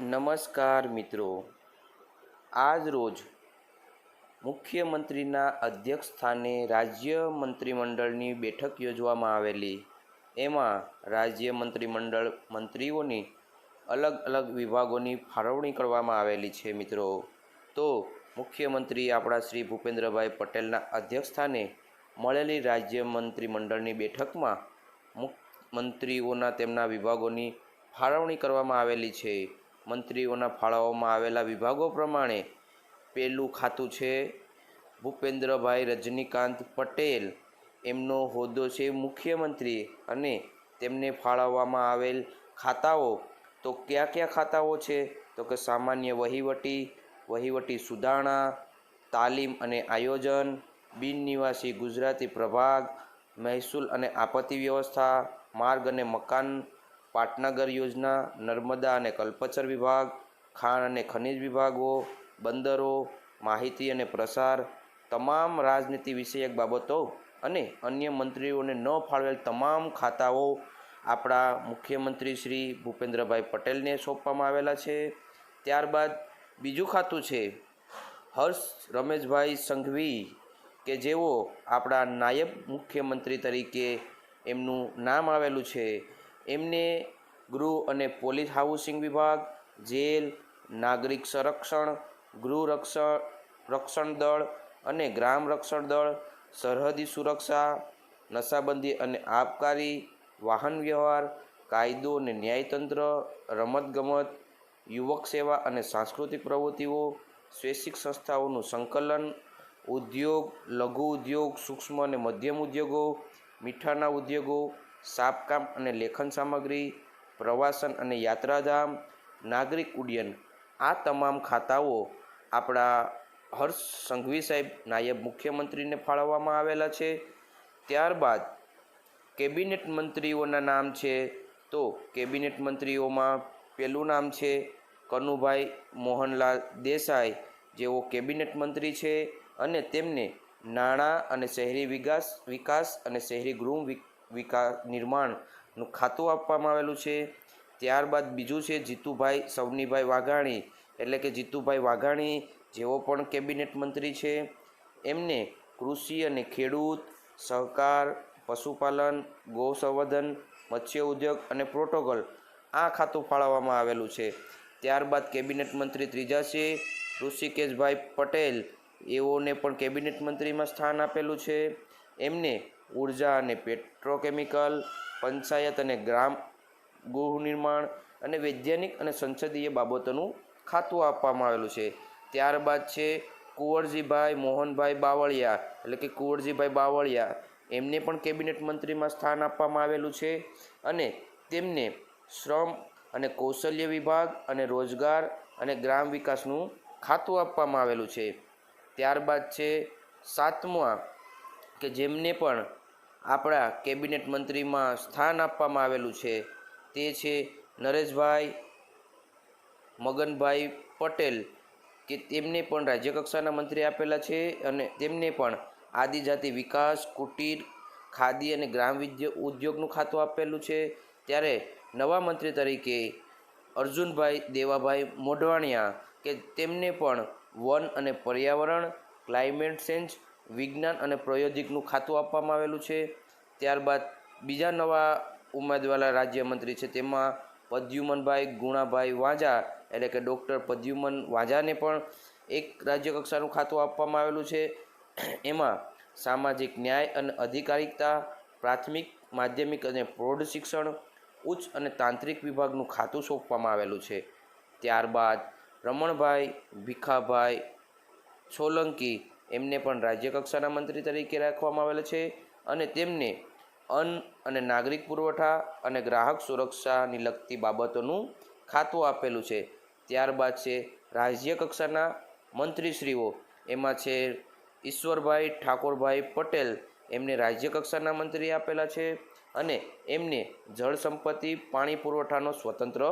નમસ્કાર મિત્રો, આજ રોજ મુખ્યમંત્રીના અધ્યક્ષસ્થાને રાજ્ય મંત્રીમંડળની બેઠક યોજવામાં આવેલી. એમાં રાજ્ય મંત્રીમંડળ મંત્રીઓની અલગ અલગ વિભાગોની ફાળવણી કરવામાં આવેલી છે. મિત્રો, તો મુખ્યમંત્રી આપણા શ્રી ભૂપેન્દ્રભાઈ પટેલના અધ્યક્ષસ્થાને મળેલી રાજ્ય મંત્રીમંડળની બેઠકમાં મંત્રીઓના તેમના વિભાગોની ફાળવણી કરવામાં આવેલી છે. મંત્રીઓના ફાળવવામાં આવેલા વિભાગો પ્રમાણે પહેલું ખાતું છે ભૂપેન્દ્રભાઈ રજનીકાંત પટેલ. એમનો હોદ્દો છે મુખ્યમંત્રી અને તેમને ફાળવવામાં આવેલ ખાતાઓ તો કયા કયા ખાતાઓ છે તો કે સામાન્ય વહીવટી સુધારણા, તાલીમ અને આયોજન, બિન નિવાસી ગુજરાતી પ્રભાગ, મહેસૂલ અને આપત્તિ વ્યવસ્થા, માર્ગ અને મકાન, પાટનગર યોજના, નર્મદા અને કલ્પચર વિભાગ, ખાણ અને ખનિજ વિભાગો, બંદરો, માહિતી અને પ્રસાર, તમામ રાજનીતિ વિષયક બાબતો અને અન્ય મંત્રીઓને ન ફાળવેલ તમામ ખાતાઓ આપણા મુખ્યમંત્રી શ્રી ભૂપેન્દ્રભાઈ પટેલને સોંપવામાં આવેલા છે. ત્યારબાદ બીજું ખાતું છે હર્ષ રમેશભાઈ સંઘવી કે જેઓ આપણા નાયબ મુખ્યમંત્રી તરીકે એમનું નામ આવેલું છે. એમને ગૃહ અને પોલીસ હાઉસિંગ વિભાગ, જેલ, નાગરિક સંરક્ષણ, ગૃહ રક્ષણ દળ અને ગ્રામ રક્ષણ દળ, સરહદી સુરક્ષા, નશાબંધી અને આબકારી, વાહન વ્યવહાર, કાયદો અને ન્યાયતંત્ર, રમતગમત, યુવક સેવા અને સાંસ્કૃતિક પ્રવૃત્તિઓ, સ્વૈચ્છિક સંસ્થાઓનું સંકલન, ઉદ્યોગ, લઘુ ઉદ્યોગ, સૂક્ષ્મ અને મધ્યમ ઉદ્યોગો, મીઠાના ઉદ્યોગો, સાપકામ અને લેખન સામગ્રી, પ્રવાસન અને યાત્રાધામ, નાગરિક ઉડ્ડયન, આ તમામ ખાતાઓ આપણા હર્ષ સંઘવી સાહેબ નાયબ મુખ્યમંત્રીને ફાળવવામાં આવેલા છે. ત્યારબાદ કેબિનેટ મંત્રીઓના નામ છે. તો કેબિનેટ મંત્રીઓમાં પહેલું નામ છે કનુભાઈ મોહનલાલ દેસાઈ, જેઓ કેબિનેટ મંત્રી છે અને તેમને નાણાં અને શહેરી વિકાસ અને શહેરી ગૃહ વિકાસ નિર્માણનું ખાતું આપવામાં આવેલું છે. ત્યારબાદ બીજું છે જીતુભાઈ સવનીભાઈ વાઘાણી, એટલે કે જીતુભાઈ વાઘાણી જેઓ પણ કેબિનેટ મંત્રી છે. એમને કૃષિ અને ખેડૂત, સહકાર, પશુપાલન, ગૌ સંવર્ધન, મત્સ્ય ઉદ્યોગ અને પ્રોટોકોલ, આ ખાતું ફાળવવામાં આવેલું છે. ત્યારબાદ કેબિનેટ મંત્રી ત્રીજા છે ઋષિકેશભાઈ પટેલ, એઓને પણ કેબિનેટ મંત્રીમાં સ્થાન આપેલું છે. એમને ઉર્જા અને પેટ્રોકેમિકલ, પંચાયત અને ગ્રામ ગૃહ નિર્માણ અને વૈજ્ઞાનિક અને સંસદીય બાબતોનું ખાતું આપવામાં આવેલું છે. ત્યારબાદ છે કુંવરજીભાઈ મોહનભાઈ બાવળિયા, એટલે કે કુંવરજીભાઈ બાવળિયા, એમને પણ કેબિનેટ મંત્રીમાં સ્થાન આપવામાં આવેલું છે અને તેમને શ્રમ અને કૌશલ્ય વિભાગ અને રોજગાર અને ગ્રામ વિકાસનું ખાતું આપવામાં આવેલું છે. ત્યારબાદ છે સાતમા કે જેમને પણ આપણા કેબિનેટ મંત્રીમાં સ્થાન આપવામાં આવેલું છે તે છે નરેશભાઈ મગનભાઈ પટેલ, કે તેમને પણ રાજ્યકક્ષાના મંત્રી આપેલા છે અને તેમને પણ આદિજાતિ વિકાસ, કુટીર, ખાદી અને ગ્રામ ઉદ્યોગનું ખાતું આપેલું છે. ત્યારે નવા મંત્રી તરીકે અર્જુનભાઈ દેવાભાઈ મોઢવાણિયા, કે તેમને પણ વન અને પર્યાવરણ, ક્લાઇમેટ ચેન્જ, વિજ્ઞાન અને પ્રૌદ્યોગિકનું ખાતું આપવામાં આવેલું છે. ત્યારબાદ બીજા નવા ઉમેદવાર રાજ્યમંત્રી છે તેમાં પદ્યુમનભાઈ ગુણાભાઈ વાંઝા, એટલે કે ડૉક્ટર પદ્યુમન વાંઝાને પણ એક રાજ્યકક્ષાનું ખાતું આપવામાં આવેલું છે. એમાં સામાજિક ન્યાય અને અધિકારિતા, પ્રાથમિક, માધ્યમિક અને પ્રૌઢ શિક્ષણ, ઉચ્ચ અને તાંત્રિક વિભાગનું ખાતું સોંપવામાં આવેલું છે. ત્યારબાદ રમણભાઈ ભીખાભાઈ સોલંકી, એમને પણ રાજ્યકક્ષાના મંત્રી તરીકે રાખવામાં આવેલા છે અને તેમને અન્ન અને નાગરિક પુરવઠા અને ગ્રાહક સુરક્ષાની લગતી બાબતોનું ખાતું આપેલું છે. ત્યારબાદ છે રાજ્ય કક્ષાના મંત્રીશ્રીઓ, એમાં છે ઈશ્વરભાઈ ઠાકોરભાઈ પટેલ, એમને રાજ્ય કક્ષાના મંત્રી આપેલા છે અને એમને જળ સંપત્તિ, પાણી પુરવઠાનો સ્વતંત્ર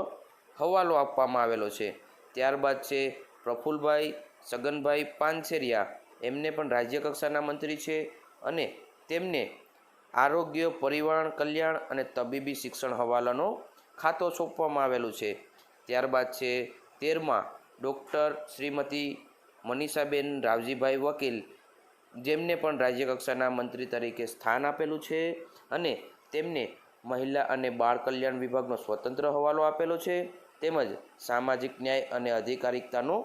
હવાલો આપવામાં આવેલો છે. ત્યારબાદ છે પ્રફુલભાઈ સગનભાઈ પાનસેરિયા, એમને પણ રાજ્ય કક્ષાના મંત્રી છે અને તેમને આરોગ્ય, પરિવાર કલ્યાણ અને તબીબી શિક્ષણ હવાલાનો ખાતો સોંપવામાં આવેલું છે. ત્યારબાદ છે 13માં ડૉક્ટર શ્રીમતી મનીષાબેન રાવજીભાઈ વકીલ, જેમને પણ રાજ્યકક્ષાના મંત્રી તરીકે સ્થાન આપેલું છે અને તેમને મહિલા અને બાળ કલ્યાણ વિભાગનો સ્વતંત્ર હવાલો આપેલો છે, તેમજ સામાજિક ન્યાય અને અધિકારિકતાનો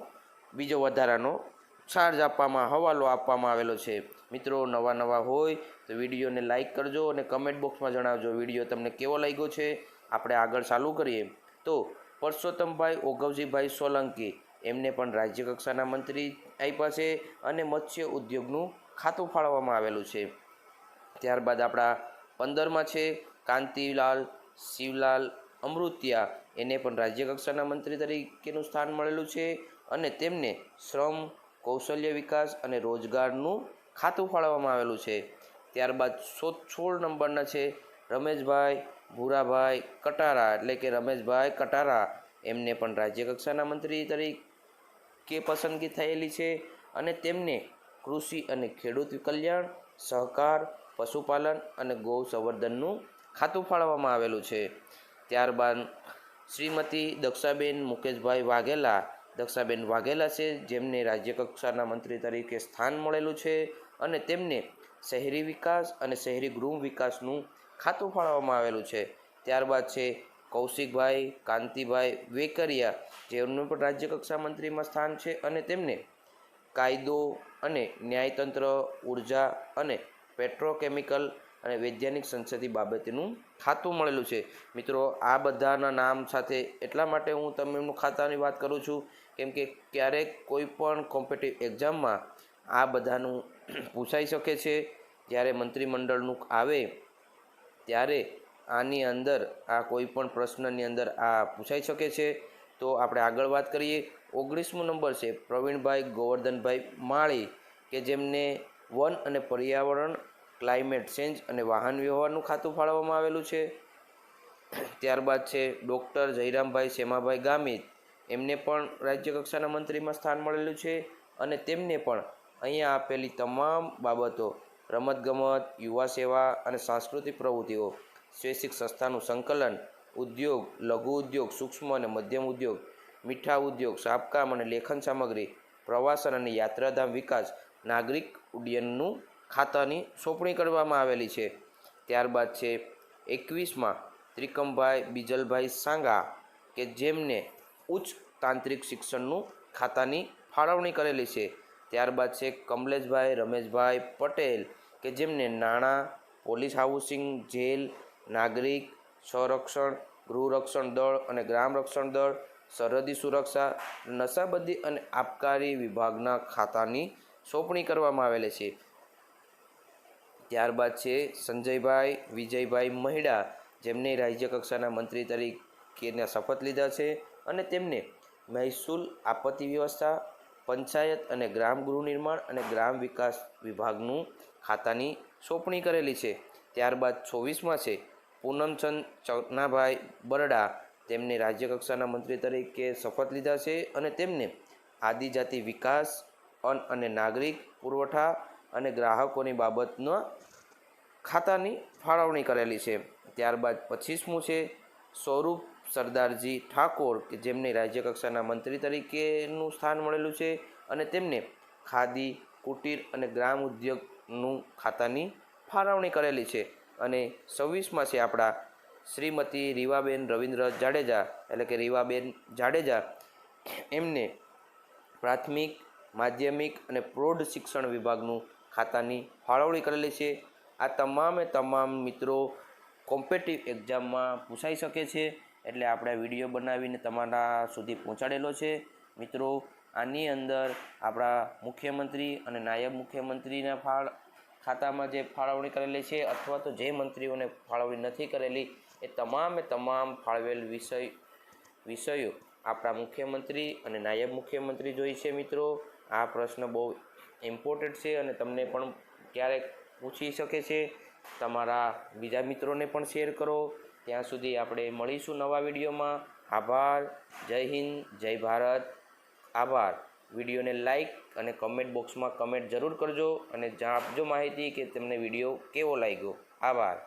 બીજો વધારાનો ચાર્જ હવાલો આપવામાં આવેલો છે। મિત્રો, નવા હોય તો વિડીયોને લાઇક કરજો અને કમેન્ટ બોક્સમાં જણાવજો વિડીયો તમને કેવો લાગ્યો છે। આપણે આગળ ચાલુ કરીએ તો પરસોત્તમભાઈ ઓઘવજીભાઈ સોલંકી, એમને પણ રાજ્યકક્ષાના મંત્રી આપ્યા છે અને મત્સ્ય ઉદ્યોગનું ખાતું ફાળવવામાં આવેલું છે। ત્યારબાદ આપણા 15માં છે કાંતિલાલ શિવલાલ અમૃતિયા, એને પણ રાજ્યકક્ષાના મંત્રી તરીકેનું સ્થાન મળેલું છે અને તેમને શ્રમ, કૌશલ્ય વિકાસ અને રોજગારનું ખાતું ફાળવવામાં આવેલું છે। ત્યારબાદ 16 નંબરના છે રમેશભાઈ ભૂરાભાઈ કટારા, એટલે કે રમેશભાઈ કટારા, એમને પણ રાજ્યકક્ષાના મંત્રી તરીકે પસંદગી થયેલી છે અને તેમને કૃષિ અને ખેડૂત કલ્યાણ, સહકાર, પશુપાલન અને ગૌ સંવર્ધનનું ખાતું ફાળવવામાં આવેલું છે। ત્યારબાદ શ્રીમતી દક્ષાબેન મુકેશભાઈ વાઘેલા, દક્ષાબેન વાઘેલા છે, જેમને રાજ્યકક્ષાના મંત્રી તરીકે સ્થાન મળેલું છે અને તેમને શહેરી વિકાસ અને શહેરી ગૃહ વિકાસનું ખાતું ફાળવવામાં આવેલું છે। ત્યારબાદ છે કૌશિકભાઈ કાંતિભાઈ વેકરિયા, જેમનું પણ રાજ્યકક્ષા મંત્રીમાં સ્થાન છે અને તેમને કાયદો અને ન્યાયતંત્ર, ઉર્જા અને પેટ્રોકેમિકલ અને વૈજ્ઞાનિક સંસદીય બાબતનું ખાતું મળેલું છે। મિત્રો, આ બધાના નામ સાથે એટલા માટે હું તમને ખાતાની વાત કરું છું કેમ કે ક્યારેક કોઈ પણ કોમ્પિટિટિવ એક્ઝામમાં આ બધાનું પૂછાઈ શકે છે। જ્યારે મંત્રીમંડળનું આવે ત્યારે આની અંદર આ કોઈ પણ પ્રશ્નની અંદર આ પૂછાઈ શકે છે। તો આપણે આગળ વાત કરીએ। 19મો નંબર છે પ્રવીણભાઈ ગોવર્ધનભાઈ માળી, કે જેમને વન અને પર્યાવરણ, ક્લાઇમેટ ચેન્જ અને વાહન વ્યવહારનું ખાતું ફાળવવામાં આવેલું છે। ત્યારબાદ છે ડૉક્ટર જયરામભાઈ શેમાભાઈ ગામિત, એમને પણ રાજ્યકક્ષાના મંત્રીમાં સ્થાન મળેલું છે અને તેમને પણ અહીંયા આપેલી તમામ બાબતો, રમતગમત, યુવા સેવા અને સાંસ્કૃતિક પ્રવૃત્તિઓ, સ્વૈચ્છિક સંસ્થાનું સંકલન, ઉદ્યોગ, લઘુ ઉદ્યોગ, સૂક્ષ્મ અને મધ્યમ ઉદ્યોગ, મીઠા ઉદ્યોગ, છાપકામ અને લેખન સામગ્રી, પ્રવાસન અને યાત્રાધામ વિકાસ, નાગરિક ઉડ્ડયનનું ખાતાની સોંપણી કરવામાં આવેલી છે। ત્યારબાદ છે 21માં ત્રિકમભાઈ બીજલભાઈ સાંગા, કે જેમને ઉચ્ચ તાંત્રિક શિક્ષણનું ખાતાની ફાળવણી કરેલી છે। ત્યારબાદ છે કમલેશભાઈ રમેશભાઈ પટેલ, કે જેમને નાણાં, પોલીસ હાઉસિંગ, જેલ, નાગરિક સંરક્ષણ, ગૃહરક્ષણ દળ અને ગ્રામ રક્ષણ દળ, સરહદી સુરક્ષા, નશાબંધી અને આબકારી વિભાગના ખાતાની સોંપણી કરવામાં આવેલી છે। ત્યારબાદ છે સંજયભાઈ વિજયભાઈ મહિડા, જેમને રાજ્યકક્ષાના મંત્રી તરીકેના શપથ લીધા છે અને તેમને મહેસૂલ, આપત્તિ વ્યવસ્થા, પંચાયત અને ગ્રામ ગૃહ નિર્માણ અને ગ્રામ વિકાસ વિભાગનું ખાતાની સોંપણી કરેલી છે। ત્યારબાદ 24માં છે પૂનમચંદ ચનાભાઈ બરડા, તેમને રાજ્યકક્ષાના મંત્રી તરીકે શપથ લીધા છે અને તેમને આદિજાતિ વિકાસ, અન્ન અને નાગરિક પુરવઠા અને ગ્રાહકોની બાબતના ખાતાની ફાળવણી કરેલી છે। ત્યારબાદ 25મું છે સ્વરૂપ સરદારજી ઠાકોર, કે જેમને રાજ્યકક્ષાના મંત્રી તરીકેનું સ્થાન મળેલું છે અને તેમને ખાદી, કુટીર અને ગ્રામ ઉદ્યોગનું ખાતાની ફાળવણી કરેલી છે। અને 26માં છે આપણા શ્રીમતી રીવાબેન રવિન્દ્ર જાડેજા, એટલે કે રીવાબેન જાડેજા, એમને પ્રાથમિક, માધ્યમિક અને પ્રૌઢ શિક્ષણ વિભાગનું ખાતાની ફાળવણી કરેલી છે। આ તમામ મિત્રો કોમ્પિટિટિવ એક્ઝામમાં પૂછાઈ શકે છે, એટલે આપણે વિડીયો બનાવીને તમારા સુધી પહોંચાડેલો છે। મિત્રો, આની અંદર આપણા મુખ્યમંત્રી અને નાયબ મુખ્યમંત્રીના ખાતામાં જે ફાળવણી કરેલી છે અથવા તો જે મંત્રીઓને ફાળવણી નથી કરેલી એ તમામ ફાળવેલ વિષયો આપણા મુખ્યમંત્રી અને નાયબ મુખ્યમંત્રી જોઈ છે। મિત્રો, આ પ્રશ્ન બહુ ઇમ્પોર્ટન્ટ છે અને તમને પણ ક્યારેક પૂછી શકે છે। તમારા બીજા મિત્રોને પણ શેર કરો। ત્યાં સુધી આપણે મળીશું નવા વિડીયોમાં। આભાર। જય હિન્દ, જય ભારત। આભાર। વિડીયોને લાઈક અને કમેન્ટ બોક્સમાં કમેન્ટ જરૂર કરજો અને આપજો માહિતી કે તમને વિડીયો કેવો લાગ્યો। આભાર।